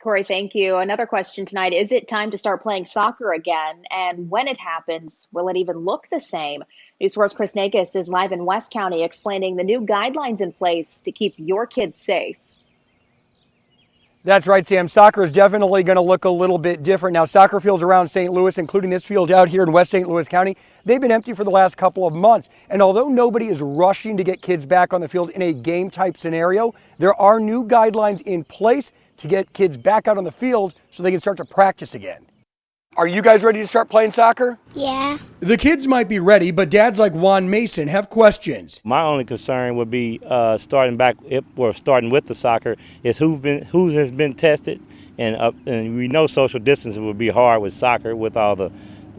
Corey, thank you. Another question tonight. Is it time to start playing soccer again? And when it happens, will it even look the same? News 4's Chris Nagus is live in West County explaining the new guidelines in place to keep your kids safe. That's right, Sam. Soccer is definitely going to look a little bit different. Now, soccer fields around St. Louis, including this field out here in West St. Louis County, they've been empty for the last couple of months. And although nobody is rushing to get kids back on the field in a game-type scenario, there are new guidelines in place to get kids back out on the field so they can start to practice again. Are you guys ready to start playing soccer? Yeah. The kids might be ready, but dads like Juan Mason have questions. My only concern would be starting with the soccer is who has been tested, and we know social distancing would be hard with soccer with all the,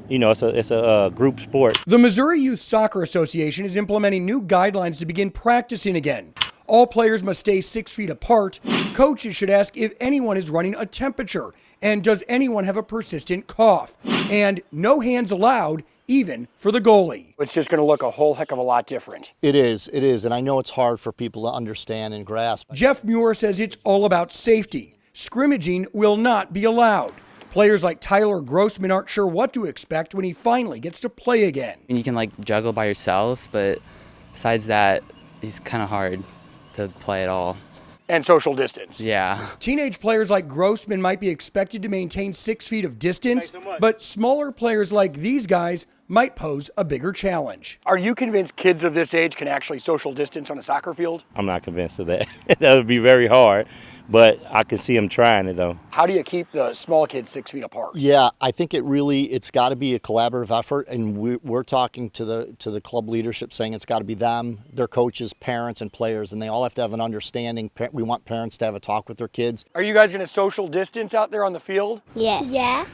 it's a group sport. The Missouri Youth Soccer Association is implementing new guidelines to begin practicing again. All players must stay 6 feet apart. Coaches should ask if anyone is running a temperature. And does anyone have a persistent cough? And no hands allowed, even for the goalie. It's just going to look a whole heck of a lot different. It is. And I know it's hard for people to understand and grasp. Jeff Muir says it's all about safety. Scrimmaging will not be allowed. Players like Tyler Grossman aren't sure what to expect when he finally gets to play again. And you can juggle by yourself, but besides that, it's kind of hard to play at all. And social distance. Yeah. Teenage players like Grossman might be expected to maintain 6 feet of distance, but smaller players like these guys might pose a bigger challenge. Are you convinced kids of this age can actually social distance on a soccer field? I'm not convinced of that. That would be very hard, but I can see them trying it though. How do you keep the small kids 6 feet apart? Yeah, I think it's got to be a collaborative effort, and we're talking to the club leadership saying it's got to be them, their coaches, parents, and players, and they all have to have an understanding. We want parents to have a talk with their kids. Are you guys going to social distance out there on the field? Yes. Yeah.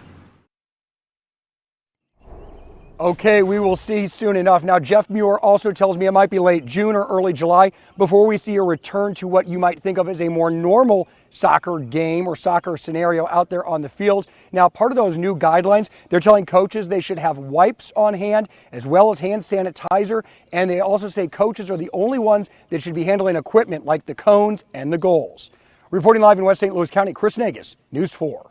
Okay, we will see soon enough. Now, Jeff Muir also tells me it might be late June or early July before we see a return to what you might think of as a more normal soccer game or soccer scenario out there on the field. Now, part of those new guidelines, they're telling coaches they should have wipes on hand as well as hand sanitizer. And they also say coaches are the only ones that should be handling equipment like the cones and the goals. Reporting live in West St. Louis County, Chris Nagus, News 4.